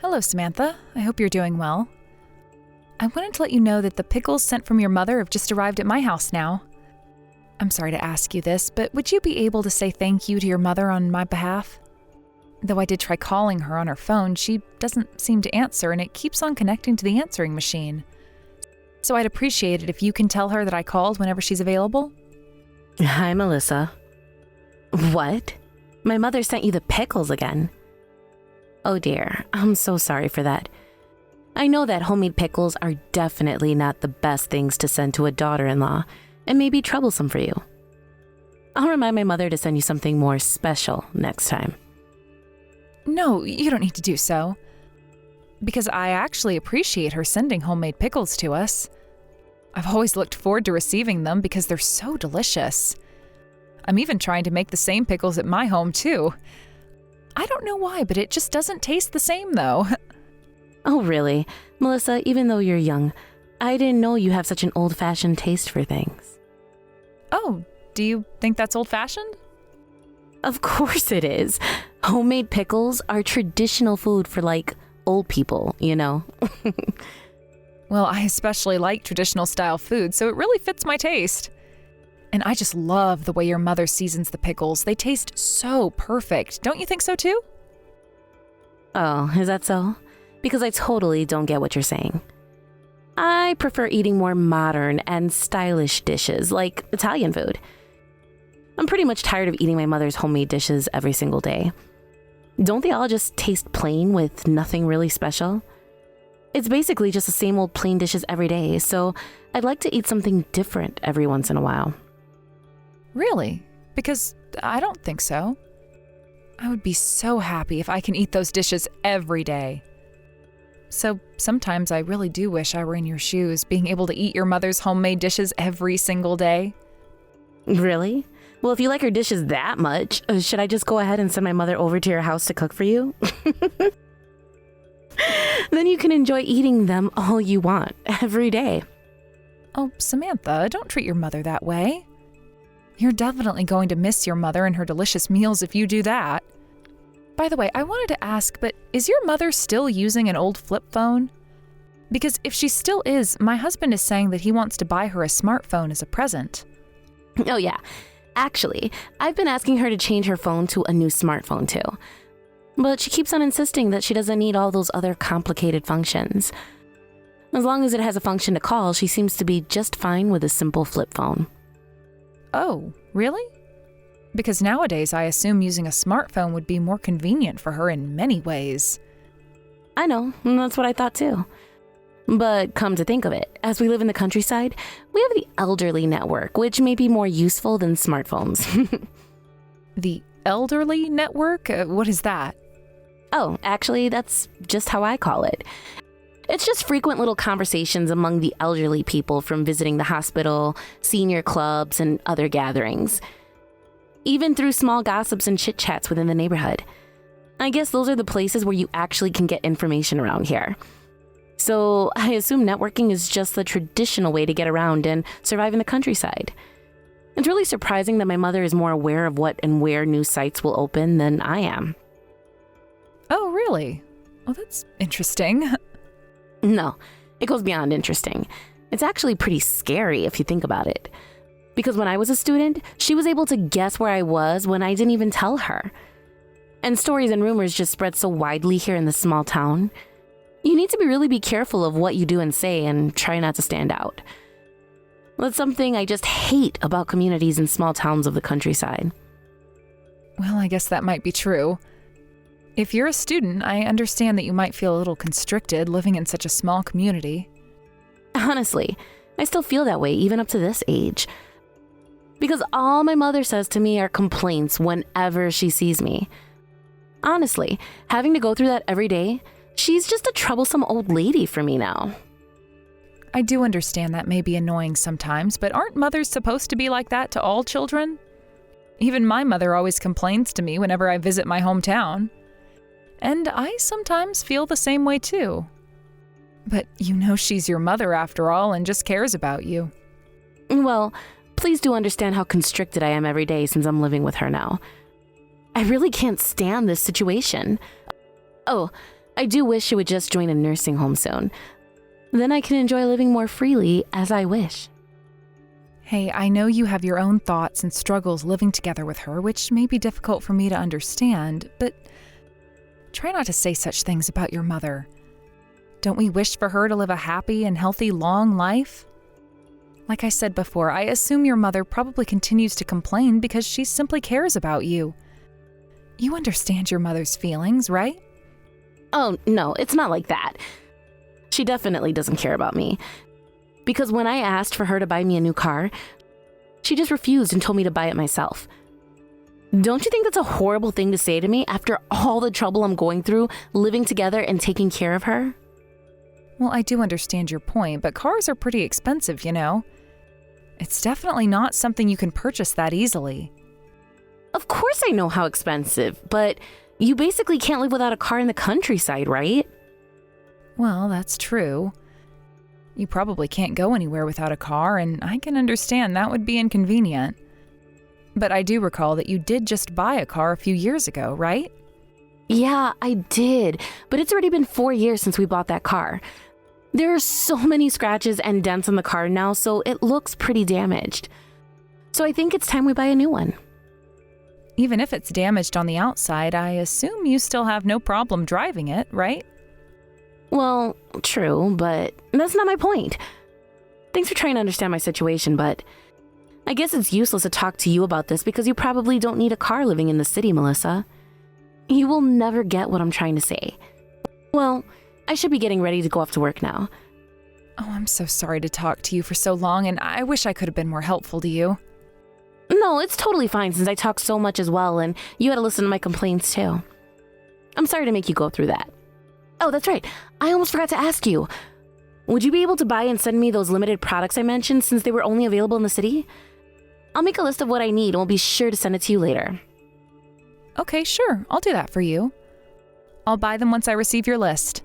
Hello, Samantha. I hope you're doing well. I wanted to let you know that the pickles sent from your mother have just arrived at my house now. I'm sorry to ask you this, but would you be able to say thank you to your mother on my behalf? Though I did try calling her on her phone, she doesn't seem to answer and it keeps on connecting to the answering machine. So I'd appreciate it if you can tell her that I called whenever she's available. Hi, Melissa. What? My mother sent you the pickles again? Oh dear, I'm so sorry for that. I know that homemade pickles are definitely not the best things to send to a daughter-in-law and may be troublesome for you. I'll remind my mother to send you something more special next time. No, you don't need to do so. Because I actually appreciate her sending homemade pickles to us. I've always looked forward to receiving them because they're so delicious. I'm even trying to make the same pickles at my home too. I don't know why, but it just doesn't taste the same though. Oh really? Melissa, even though you're young, I didn't know you have such an old-fashioned taste for things. Oh, do you think that's old-fashioned? Of course it is. Homemade pickles are traditional food for old people, you know? Well, I especially like traditional style food, so it really fits my taste. And I just love the way your mother seasons the pickles. They taste so perfect. Don't you think so too? Oh, is that so? Because I totally don't get what you're saying. I prefer eating more modern and stylish dishes like Italian food. I'm pretty much tired of eating my mother's homemade dishes every single day. Don't they all just taste plain with nothing really special? It's basically just the same old plain dishes every day, so I'd like to eat something different every once in a while. Really? Because I don't think so. I would be so happy if I can eat those dishes every day. So sometimes I really do wish I were in your shoes, being able to eat your mother's homemade dishes every single day. Really? Well, if you like her dishes that much, should I just go ahead and send my mother over to your house to cook for you? Then you can enjoy eating them all you want, every day. Oh, Samantha, don't treat your mother that way. You're definitely going to miss your mother and her delicious meals if you do that. By the way, I wanted to ask, but is your mother still using an old flip phone? Because if she still is, my husband is saying that he wants to buy her a smartphone as a present. Oh yeah, actually, I've been asking her to change her phone to a new smartphone too. But she keeps on insisting that she doesn't need all those other complicated functions. As long as it has a function to call, she seems to be just fine with a simple flip phone. Oh, really? Because nowadays I assume using a smartphone would be more convenient for her in many ways. I know, and that's what I thought too. But come to think of it, as we live in the countryside, we have the elderly network, which may be more useful than smartphones. The elderly network? What is that? Oh, actually, that's just how I call it. It's just frequent little conversations among the elderly people from visiting the hospital, senior clubs, and other gatherings. Even through small gossips and chit-chats within the neighborhood. I guess those are the places where you actually can get information around here. So I assume networking is just the traditional way to get around and survive in the countryside. It's really surprising that my mother is more aware of what and where new sites will open than I am. Oh, really? Well, that's interesting. No, it goes beyond interesting. It's actually pretty scary if you think about it. Because when I was a student, she was able to guess where I was when I didn't even tell her. And stories and rumors just spread so widely here in this small town. You need to really be careful of what you do and say and try not to stand out. That's something I just hate about communities in small towns of the countryside. Well, I guess that might be true. If you're a student, I understand that you might feel a little constricted living in such a small community. Honestly, I still feel that way even up to this age. Because all my mother says to me are complaints whenever she sees me. Honestly, having to go through that every day, she's just a troublesome old lady for me now. I do understand that may be annoying sometimes, but aren't mothers supposed to be like that to all children? Even my mother always complains to me whenever I visit my hometown. And I sometimes feel the same way too. But you know she's your mother after all and just cares about you. Well, please do understand how constricted I am every day since I'm living with her now. I really can't stand this situation. Oh, I do wish she would just join a nursing home soon. Then I can enjoy living more freely as I wish. Hey, I know you have your own thoughts and struggles living together with her, which may be difficult for me to understand, but try not to say such things about your mother. Don't we wish for her to live a happy and healthy, long life? Like I said before, I assume your mother probably continues to complain because she simply cares about you. You understand your mother's feelings, right? Oh, no, it's not like that. She definitely doesn't care about me. Because when I asked for her to buy me a new car, she just refused and told me to buy it myself. Don't you think that's a horrible thing to say to me after all the trouble I'm going through living together and taking care of her? Well, I do understand your point, but cars are pretty expensive, you know? It's definitely not something you can purchase that easily. Of course I know how expensive, but you basically can't live without a car in the countryside, right? Well, that's true. You probably can't go anywhere without a car, and I can understand that would be inconvenient. But I do recall that you did just buy a car a few years ago, right? Yeah, I did, but it's already been 4 years since we bought that car. There are so many scratches and dents on the car now, so it looks pretty damaged. So I think it's time we buy a new one. Even if it's damaged on the outside, I assume you still have no problem driving it, right? Well, true, but that's not my point. Thanks for trying to understand my situation, but I guess it's useless to talk to you about this because you probably don't need a car living in the city, Melissa. You will never get what I'm trying to say. Well, I should be getting ready to go off to work now. Oh, I'm so sorry to talk to you for so long, and I wish I could have been more helpful to you. No, it's totally fine since I talk so much as well, and you had to listen to my complaints too. I'm sorry to make you go through that. Oh, that's right. I almost forgot to ask you. Would you be able to buy and send me those limited products I mentioned since they were only available in the city? I'll make a list of what I need and we'll be sure to send it to you later. Okay, sure. I'll do that for you. I'll buy them once I receive your list.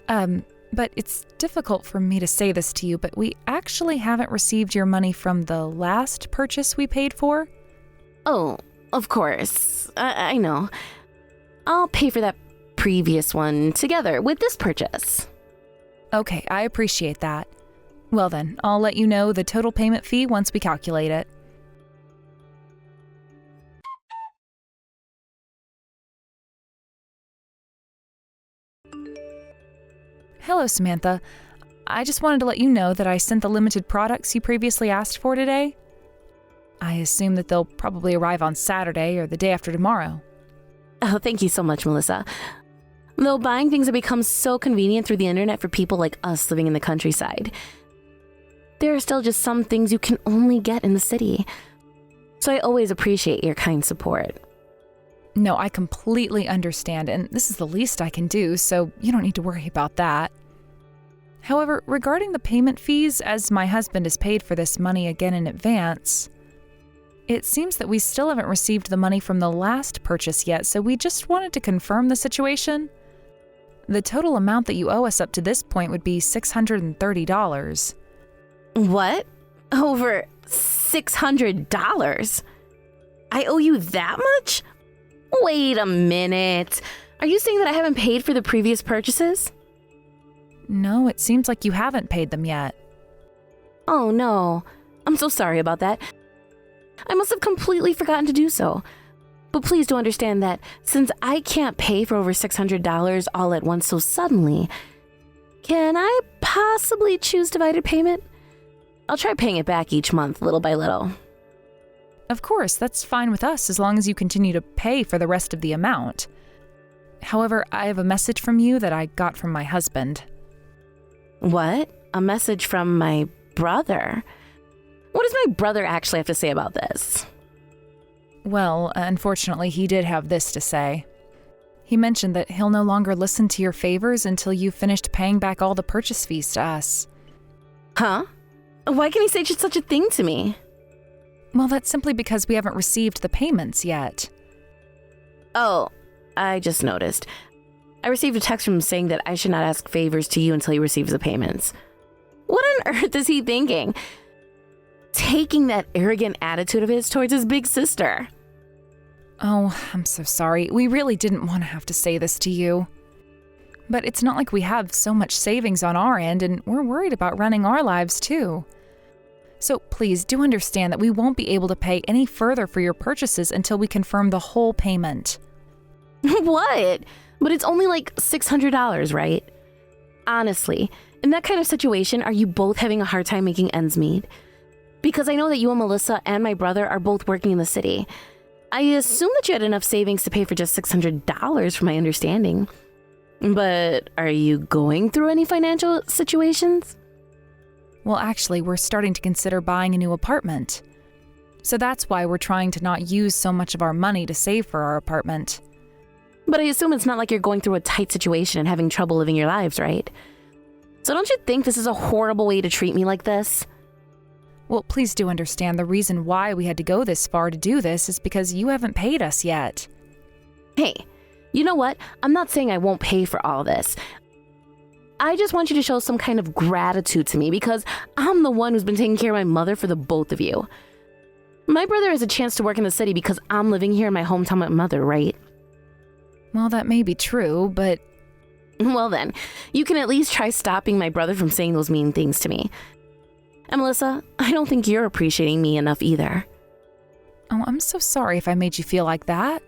But it's difficult for me to say this to you, but we actually haven't received your money from the last purchase we paid for. Oh, of course. I know. I'll pay for that previous one together with this purchase. Okay, I appreciate that. Well then, I'll let you know the total payment fee once we calculate it. Hello, Samantha. I just wanted to let you know that I sent the limited products you previously asked for today. I assume that they'll probably arrive on Saturday or the day after tomorrow. Oh, thank you so much, Melissa. Though buying things have become so convenient through the internet for people like us living in the countryside, there are still just some things you can only get in the city. So I always appreciate your kind support. No, I completely understand, and this is the least I can do, so you don't need to worry about that. However, regarding the payment fees, as my husband has paid for this money again in advance, it seems that we still haven't received the money from the last purchase yet, so we just wanted to confirm the situation. The total amount that you owe us up to this point would be $630. What? Over $600? I owe you that much? Wait a minute. Are you saying that I haven't paid for the previous purchases? No, it seems like you haven't paid them yet. Oh no. I'm so sorry about that. I must have completely forgotten to do so. But please do understand that since I can't pay for over $600 all at once so suddenly, can I possibly choose divided payment? I'll try paying it back each month, little by little. Of course, that's fine with us as long as you continue to pay for the rest of the amount. However, I have a message from you that I got from my husband. What? A message from my brother? What does my brother actually have to say about this? Well, unfortunately, he did have this to say. He mentioned that he'll no longer listen to your favors until you've finished paying back all the purchase fees to us. Huh? Why can he say such a thing to me? Well, that's simply because we haven't received the payments yet. Oh, I just noticed. I received a text from him saying that I should not ask favors to you until he receives the payments. What on earth is he thinking? Taking that arrogant attitude of his towards his big sister. Oh, I'm so sorry. We really didn't want to have to say this to you. But it's not like we have so much savings on our end, and we're worried about running our lives too. So please do understand that we won't be able to pay any further for your purchases until we confirm the whole payment. What? But it's only like $600, right? Honestly, in that kind of situation, are you both having a hard time making ends meet? Because I know that you and Melissa and my brother are both working in the city. I assume that you had enough savings to pay for just $600 from my understanding. But are you going through any financial situations? Well, actually, we're starting to consider buying a new apartment. So that's why we're trying to not use so much of our money to save for our apartment. But I assume it's not like you're going through a tight situation and having trouble living your lives, right? So don't you think this is a horrible way to treat me like this? Well, please do understand the reason why we had to go this far to do this is because you haven't paid us yet. Hey, you know what? I'm not saying I won't pay for all this. I just want you to show some kind of gratitude to me because I'm the one who's been taking care of my mother for the both of you. My brother has a chance to work in the city because I'm living here in my hometown with my mother, right? Well, that may be true, but... Well then, you can at least try stopping my brother from saying those mean things to me. And Melissa, I don't think you're appreciating me enough either. Oh, I'm so sorry if I made you feel like that.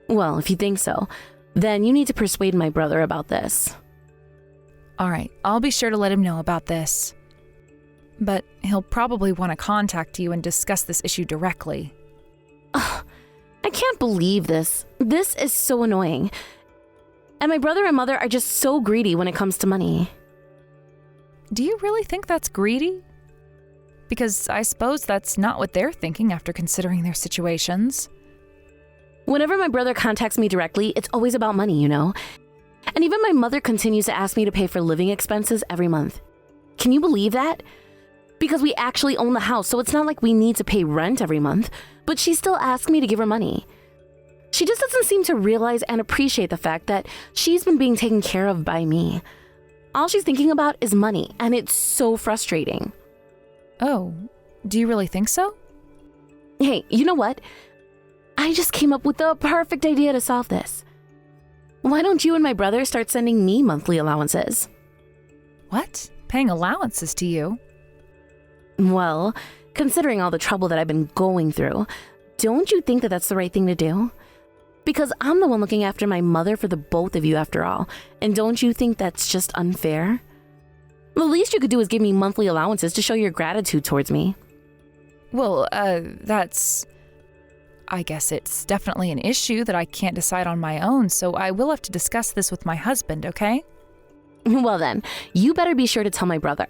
Well, if you think so, then you need to persuade my brother about this. All right, I'll be sure to let him know about this. But he'll probably want to contact you and discuss this issue directly. Ugh, I can't believe this. This is so annoying. And my brother and mother are just so greedy when it comes to money. Do you really think that's greedy? Because I suppose that's not what they're thinking after considering their situations. Whenever my brother contacts me directly, it's always about money, you know? And even my mother continues to ask me to pay for living expenses every month. Can you believe that? Because we actually own the house, so it's not like we need to pay rent every month, but she still asks me to give her money. She just doesn't seem to realize and appreciate the fact that she's been being taken care of by me. All she's thinking about is money, and it's so frustrating. Oh, do you really think so? Hey, you know what? I just came up with the perfect idea to solve this. Why don't you and my brother start sending me monthly allowances? What? Paying allowances to you? Well, considering all the trouble that I've been going through, don't you think that that's the right thing to do? Because I'm the one looking after my mother for the both of you after all, and don't you think that's just unfair? The least you could do is give me monthly allowances to show your gratitude towards me. Well, that's... I guess it's definitely an issue that I can't decide on my own, so I will have to discuss this with my husband, okay? Well then, you better be sure to tell my brother.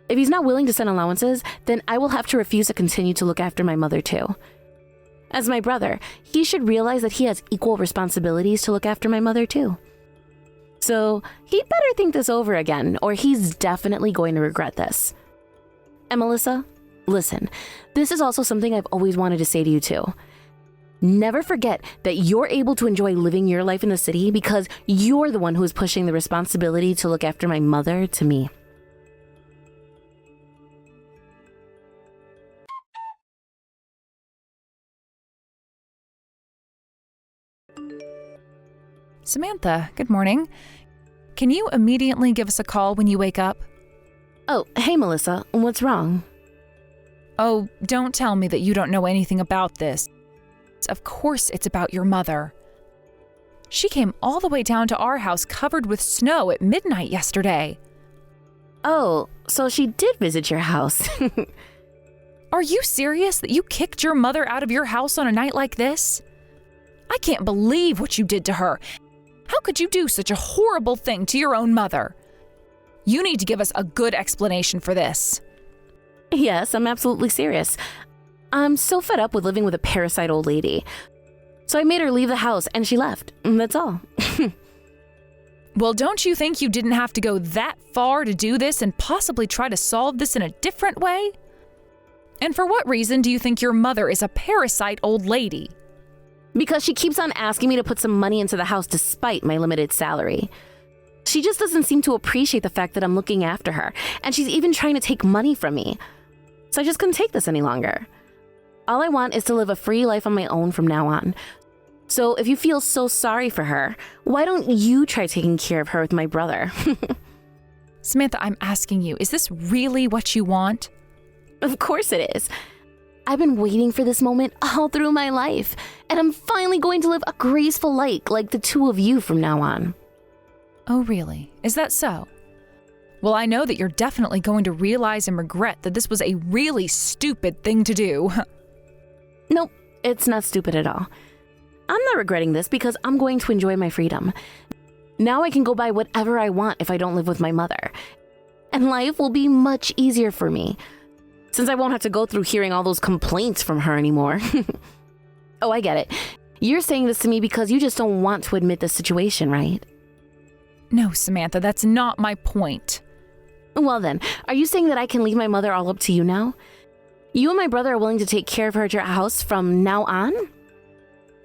If he's not willing to send allowances, then I will have to refuse to continue to look after my mother too. As my brother, he should realize that he has equal responsibilities to look after my mother too. So he'd better think this over again, or he's definitely going to regret this. And Melissa, listen, this is also something I've always wanted to say to you too. Never forget that you're able to enjoy living your life in the city because you're the one who is pushing the responsibility to look after my mother to me. Samantha, good morning. Can you immediately give us a call when you wake up? Oh, hey Melissa, what's wrong? Oh, don't tell me that you don't know anything about this. Of course it's about your mother. She came all the way down to our house covered with snow at midnight yesterday. Oh, so she did visit your house. Are you serious that you kicked your mother out of your house on a night like this? I can't believe what you did to her. How could you do such a horrible thing to your own mother? You need to give us a good explanation for this. Yes, I'm absolutely serious. I'm so fed up with living with a parasite old lady. So I made her leave the house and she left. That's all. Well, don't you think you didn't have to go that far to do this and possibly try to solve this in a different way? And for what reason do you think your mother is a parasite old lady? Because she keeps on asking me to put some money into the house despite my limited salary. She just doesn't seem to appreciate the fact that I'm looking after her, and she's even trying to take money from me. So I just couldn't take this any longer. All I want is to live a free life on my own from now on. So if you feel so sorry for her, why don't you try taking care of her with my brother? Samantha, I'm asking you, is this really what you want? Of course it is. I've been waiting for this moment all through my life, and I'm finally going to live a graceful life like the two of you from now on. Oh, really? Is that so? Well, I know that you're definitely going to realize and regret that this was a really stupid thing to do. Nope, it's not stupid at all. I'm not regretting this because I'm going to enjoy my freedom. Now I can go buy whatever I want if I don't live with my mother. And life will be much easier for me, since I won't have to go through hearing all those complaints from her anymore. Oh, I get it. You're saying this to me because you just don't want to admit the situation, right? No, Samantha, that's not my point. Well then, are you saying that I can leave my mother all up to you now? You and my brother are willing to take care of her at your house from now on?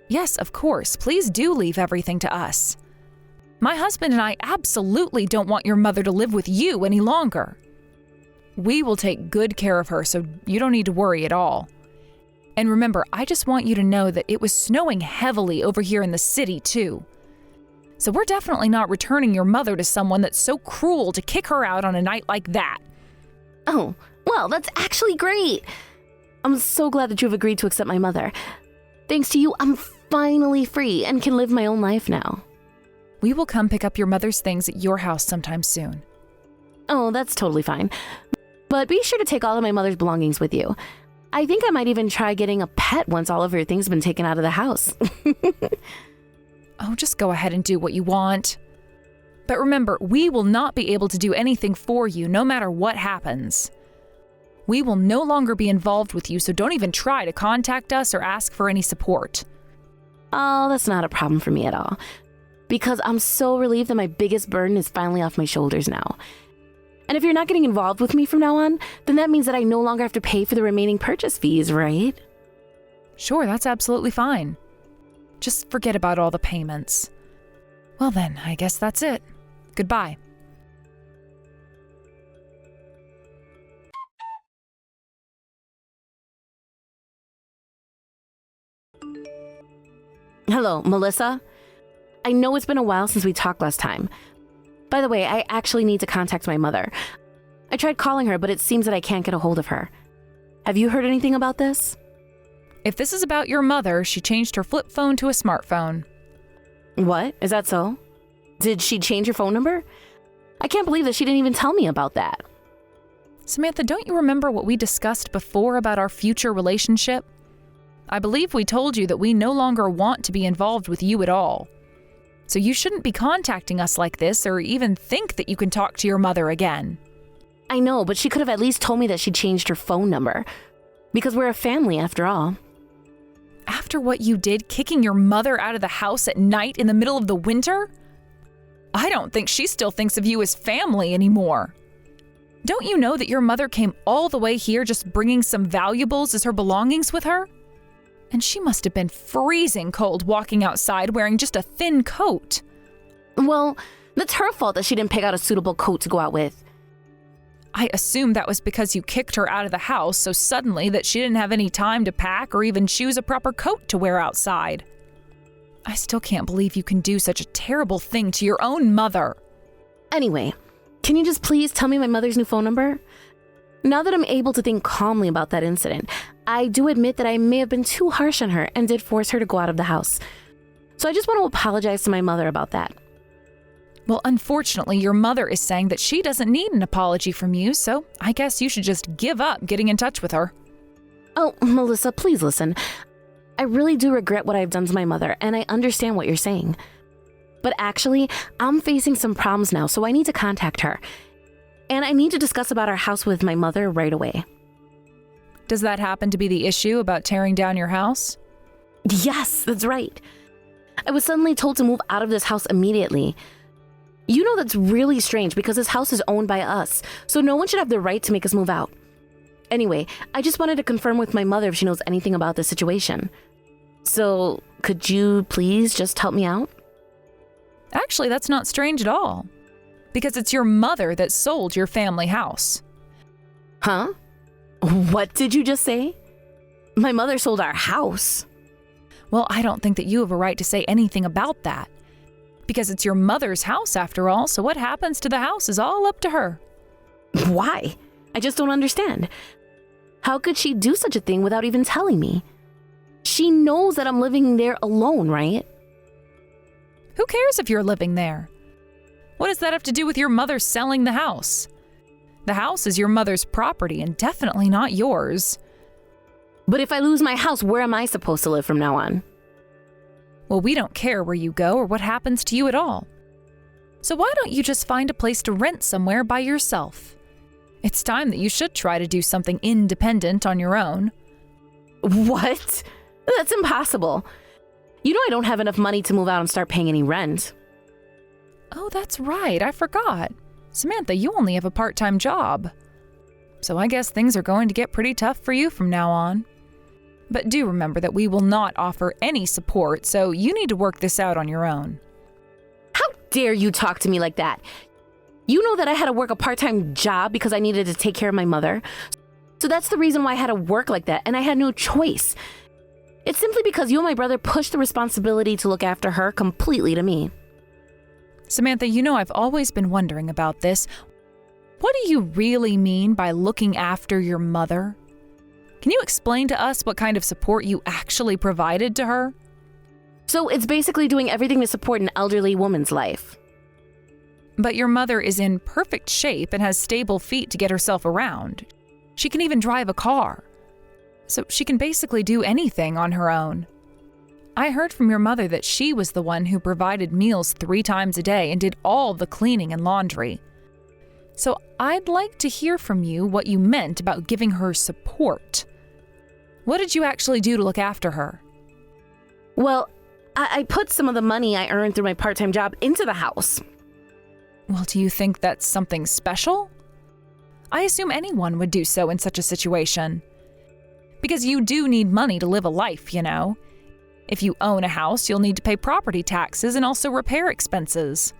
Yes, of course. Please do leave everything to us. My husband and I absolutely don't want your mother to live with you any longer. We will take good care of her, so you don't need to worry at all. And remember, I just want you to know that it was snowing heavily over here in the city, too. So we're definitely not returning your mother to someone that's so cruel to kick her out on a night like that. Oh, well, that's actually great. I'm so glad that you've agreed to accept my mother. Thanks to you, I'm finally free and can live my own life now. We will come pick up your mother's things at your house sometime soon. Oh, that's totally fine. But be sure to take all of my mother's belongings with you. I think I might even try getting a pet once all of her things have been taken out of the house. Oh, just go ahead and do what you want. But remember, we will not be able to do anything for you no matter what happens. We will no longer be involved with you, so don't even try to contact us or ask for any support. Oh, that's not a problem for me at all. Because I'm so relieved that my biggest burden is finally off my shoulders now. And if you're not getting involved with me from now on, then that means that I no longer have to pay for the remaining purchase fees, right? Sure, that's absolutely fine. Just forget about all the payments. Well then, I guess that's it. Goodbye. Hello, Melissa? I know it's been a while since we talked last time. By the way, I actually need to contact my mother. I tried calling her, but it seems that I can't get a hold of her. Have you heard anything about this? If this is about your mother, she changed her flip phone to a smartphone. What? Is that so? Did she change her phone number? I can't believe that she didn't even tell me about that. Samantha, don't you remember what we discussed before about our future relationship? I believe we told you that we no longer want to be involved with you at all. So you shouldn't be contacting us like this or even think that you can talk to your mother again. I know, but she could have at least told me that she changed her phone number. Because we're a family after all. After what you did, kicking your mother out of the house at night in the middle of the winter? I don't think she still thinks of you as family anymore. Don't you know that your mother came all the way here just bringing some valuables as her belongings with her? And she must have been freezing cold walking outside wearing just a thin coat. Well, that's her fault that she didn't pick out a suitable coat to go out with. I assume that was because you kicked her out of the house so suddenly that she didn't have any time to pack or even choose a proper coat to wear outside. I still can't believe you can do such a terrible thing to your own mother. Anyway, can you just please tell me my mother's new phone number? Now that I'm able to think calmly about that incident, I do admit that I may have been too harsh on her and did force her to go out of the house. So I just want to apologize to my mother about that. Well, unfortunately, your mother is saying that she doesn't need an apology from you, so I guess you should just give up getting in touch with her. Oh, Melissa, please listen. I really do regret what I've done to my mother, and I understand what you're saying. But actually, I'm facing some problems now, so I need to contact her. And I need to discuss about our house with my mother right away. Does that happen to be the issue about tearing down your house? Yes, that's right. I was suddenly told to move out of this house immediately. You know that's really strange because this house is owned by us, so no one should have the right to make us move out. Anyway, I just wanted to confirm with my mother if she knows anything about this situation. So, could you please just help me out? Actually, that's not strange at all. Because it's your mother that sold your family house. Huh? What did you just say? My mother sold our house. Well, I don't think that you have a right to say anything about that. Because it's your mother's house after all, so what happens to the house is all up to her. Why? I just don't understand. How could she do such a thing without even telling me? She knows that I'm living there alone, right? Who cares if you're living there? What does that have to do with your mother selling the house? The house is your mother's property and definitely not yours. But if I lose my house, where am I supposed to live from now on? Well, we don't care where you go or what happens to you at all. So why don't you just find a place to rent somewhere by yourself? It's time that you should try to do something independent on your own. What? That's impossible. You know I don't have enough money to move out and start paying any rent. Oh, that's right. I forgot. Samantha, you only have a part-time job. So I guess things are going to get pretty tough for you from now on. But do remember that we will not offer any support, so you need to work this out on your own. How dare you talk to me like that? You know that I had to work a part-time job because I needed to take care of my mother. So that's the reason why I had to work like that, and I had no choice. It's simply because you and my brother pushed the responsibility to look after her completely to me. Samantha, you know I've always been wondering about this. What do you really mean by looking after your mother? Can you explain to us what kind of support you actually provided to her? So it's basically doing everything to support an elderly woman's life. But your mother is in perfect shape and has stable feet to get herself around. She can even drive a car. So she can basically do anything on her own. I heard from your mother that she was the one who provided meals 3 times a day and did all the cleaning and laundry. So I'd like to hear from you what you meant about giving her support. What did you actually do to look after her? Well, I put some of the money I earned through my part-time job into the house. Well, do you think that's something special? I assume anyone would do so in such a situation. Because you do need money to live a life, you know. If you own a house, you'll need to pay property taxes and also repair expenses.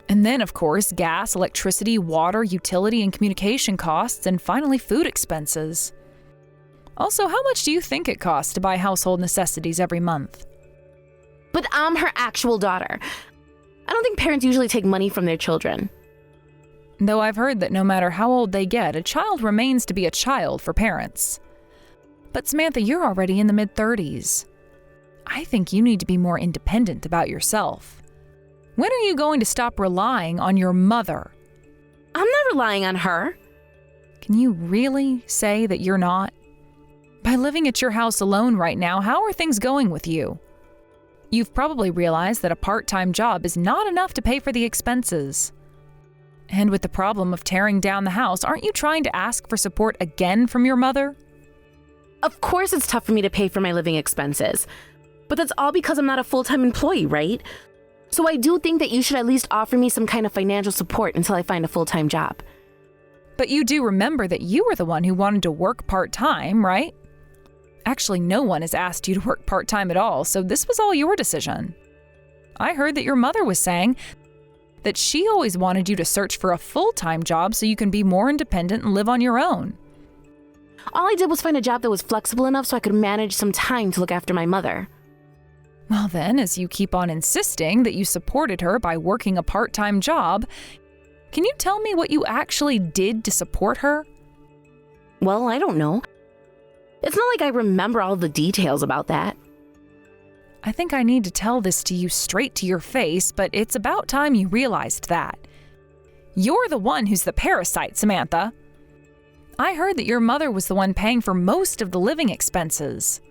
And then, of course, gas, electricity, water, utility, and communication costs, and finally food expenses. Also, how much do you think it costs to buy household necessities every month? But I'm her actual daughter. I don't think parents usually take money from their children. Though I've heard that no matter how old they get, a child remains to be a child for parents. But Samantha, you're already in the mid-30s. I think you need to be more independent about yourself. When are you going to stop relying on your mother? I'm not relying on her. Can you really say that you're not? By living at your house alone right now, how are things going with you? You've probably realized that a part-time job is not enough to pay for the expenses. And with the problem of tearing down the house, aren't you trying to ask for support again from your mother? Of course it's tough for me to pay for my living expenses. But that's all because I'm not a full-time employee, right? So I do think that you should at least offer me some kind of financial support until I find a full-time job. But you do remember that you were the one who wanted to work part-time, right? Actually, no one has asked you to work part-time at all, so this was all your decision. I heard that your mother was saying that she always wanted you to search for a full-time job so you can be more independent and live on your own. All I did was find a job that was flexible enough so I could manage some time to look after my mother. Well then, as you keep on insisting that you supported her by working a part-time job, can you tell me what you actually did to support her? Well, I don't know. It's not like I remember all the details about that. I think I need to tell this to you straight to your face, but it's about time you realized that. You're the one who's the parasite, Samantha. I heard that your mother was the one paying for most of the living expenses.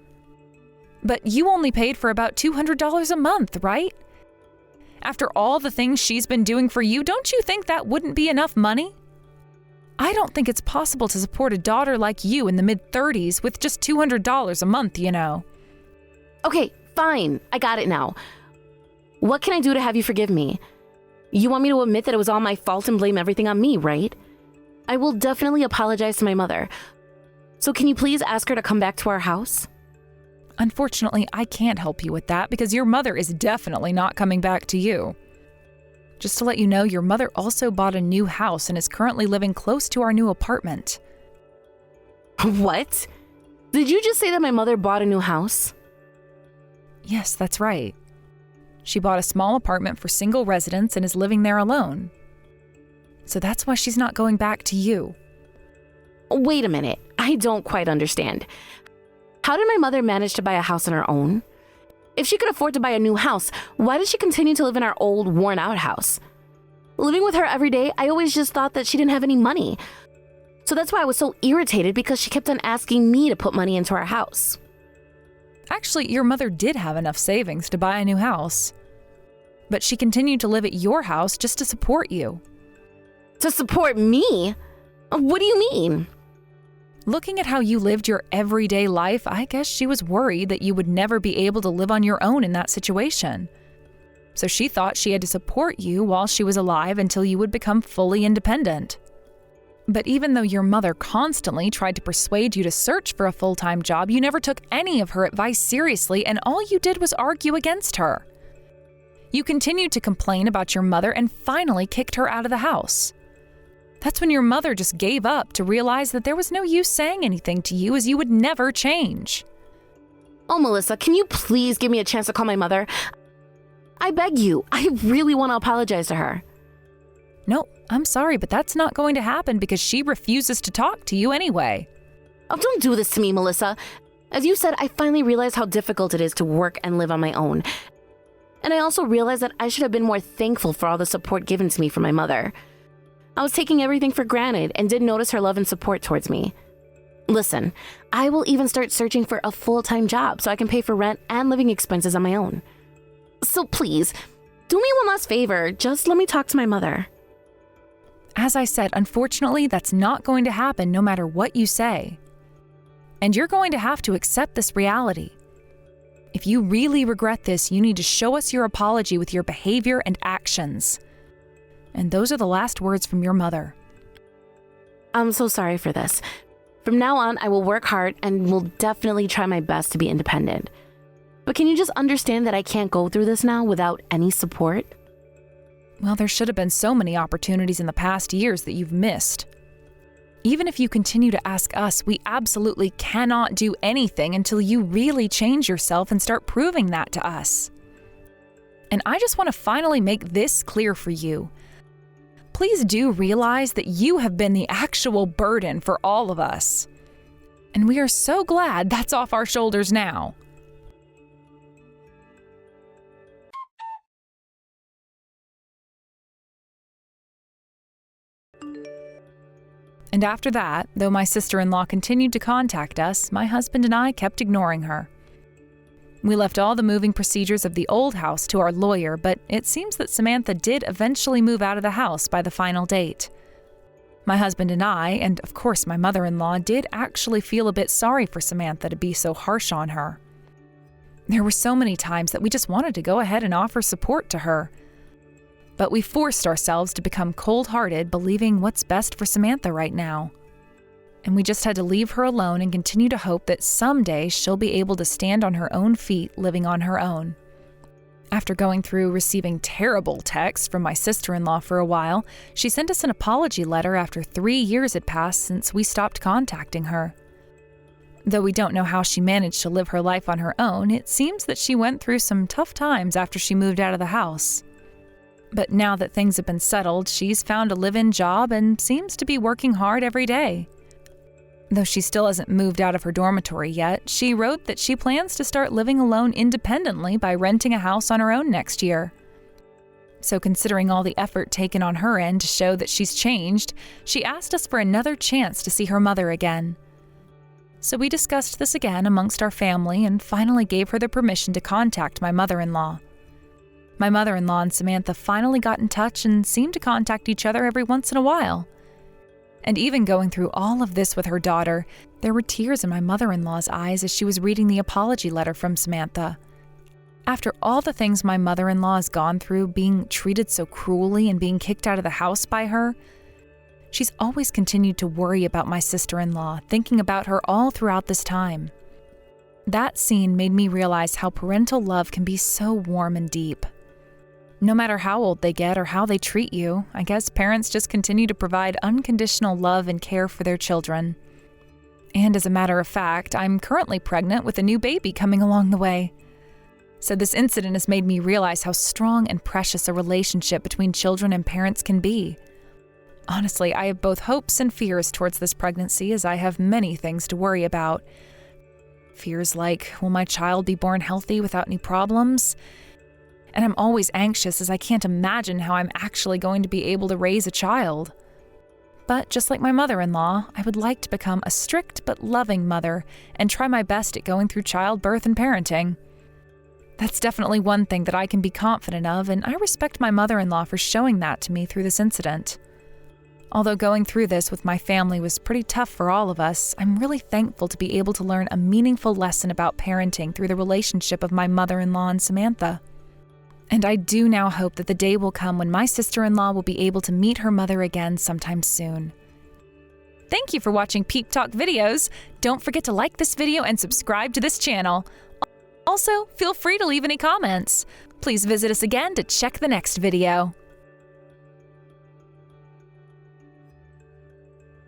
But you only paid for about $200 a month, right? After all the things she's been doing for you, don't you think that wouldn't be enough money? I don't think it's possible to support a daughter like you in the mid-30s with just $200 a month, you know. Okay, fine. I got it now. What can I do to have you forgive me? You want me to admit that it was all my fault and blame everything on me, right? I will definitely apologize to my mother. So can you please ask her to come back to our house? Unfortunately, I can't help you with that because your mother is definitely not coming back to you. Just to let you know, your mother also bought a new house and is currently living close to our new apartment. What? Did you just say that my mother bought a new house? Yes, that's right. She bought a small apartment for single residents and is living there alone. So that's why she's not going back to you. Wait a minute. I don't quite understand. How did my mother manage to buy a house on her own? If she could afford to buy a new house, why does she continue to live in our old, worn-out house? Living with her every day, I always just thought that she didn't have any money. So that's why I was so irritated, because she kept on asking me to put money into our house. Actually, your mother did have enough savings to buy a new house. But she continued to live at your house just to support you. To support me? What do you mean? Looking at how you lived your everyday life, I guess she was worried that you would never be able to live on your own in that situation. So she thought she had to support you while she was alive until you would become fully independent. But even though your mother constantly tried to persuade you to search for a full-time job, you never took any of her advice seriously, and all you did was argue against her. You continued to complain about your mother and finally kicked her out of the house. That's when your mother just gave up to realize that there was no use saying anything to you, as you would never change. Oh, Melissa, can you please give me a chance to call my mother? I beg you, I really want to apologize to her. No, I'm sorry, but that's not going to happen because she refuses to talk to you anyway. Oh, don't do this to me, Melissa. As you said, I finally realized how difficult it is to work and live on my own. And I also realized that I should have been more thankful for all the support given to me from my mother. I was taking everything for granted and didn't notice her love and support towards me. Listen, I will even start searching for a full-time job so I can pay for rent and living expenses on my own. So please, do me one last favor. Just let me talk to my mother. As I said, unfortunately, that's not going to happen no matter what you say. And you're going to have to accept this reality. If you really regret this, you need to show us your apology with your behavior and actions. And those are the last words from your mother. I'm so sorry for this. From now on, I will work hard and will definitely try my best to be independent. But can you just understand that I can't go through this now without any support? Well, there should have been so many opportunities in the past years that you've missed. Even if you continue to ask us, we absolutely cannot do anything until you really change yourself and start proving that to us. And I just want to finally make this clear for you. Please do realize that you have been the actual burden for all of us. And we are so glad that's off our shoulders now. And after that, though my sister-in-law continued to contact us, my husband and I kept ignoring her. We left all the moving procedures of the old house to our lawyer, but it seems that Samantha did eventually move out of the house by the final date. My husband and I, and of course my mother-in-law, did actually feel a bit sorry for Samantha to be so harsh on her. There were so many times that we just wanted to go ahead and offer support to her. But we forced ourselves to become cold-hearted, believing what's best for Samantha right now. And we just had to leave her alone and continue to hope that someday she'll be able to stand on her own feet, living on her own. After going through receiving terrible texts from my sister-in-law for a while, she sent us an apology letter after 3 years had passed since we stopped contacting her. Though we don't know how she managed to live her life on her own, it seems that she went through some tough times after she moved out of the house. But now that things have been settled, she's found a live-in job and seems to be working hard every day. Though she still hasn't moved out of her dormitory yet, she wrote that she plans to start living alone independently by renting a house on her own next year. So considering all the effort taken on her end to show that she's changed, she asked us for another chance to see her mother again. So we discussed this again amongst our family and finally gave her the permission to contact my mother-in-law. My mother-in-law and Samantha finally got in touch and seemed to contact each other every once in a while. And even going through all of this with her daughter, there were tears in my mother-in-law's eyes as she was reading the apology letter from Samantha. After all the things my mother-in-law has gone through, being treated so cruelly and being kicked out of the house by her, she's always continued to worry about my sister-in-law, thinking about her all throughout this time. That scene made me realize how parental love can be so warm and deep. No matter how old they get or how they treat you, I guess parents just continue to provide unconditional love and care for their children. And as a matter of fact, I'm currently pregnant with a new baby coming along the way. So this incident has made me realize how strong and precious a relationship between children and parents can be. Honestly, I have both hopes and fears towards this pregnancy, as I have many things to worry about. Fears like, will my child be born healthy without any problems? And I'm always anxious, as I can't imagine how I'm actually going to be able to raise a child. But just like my mother-in-law, I would like to become a strict but loving mother and try my best at going through childbirth and parenting. That's definitely one thing that I can be confident of, and I respect my mother-in-law for showing that to me through this incident. Although going through this with my family was pretty tough for all of us, I'm really thankful to be able to learn a meaningful lesson about parenting through the relationship of my mother-in-law and Samantha. And I do now hope that the day will come when my sister-in-law will be able to meet her mother again sometime soon. Thank you for watching Peep Talk videos. Don't forget to like this video and subscribe to this channel. Also, feel free to leave any comments. Please visit us again to check the next video.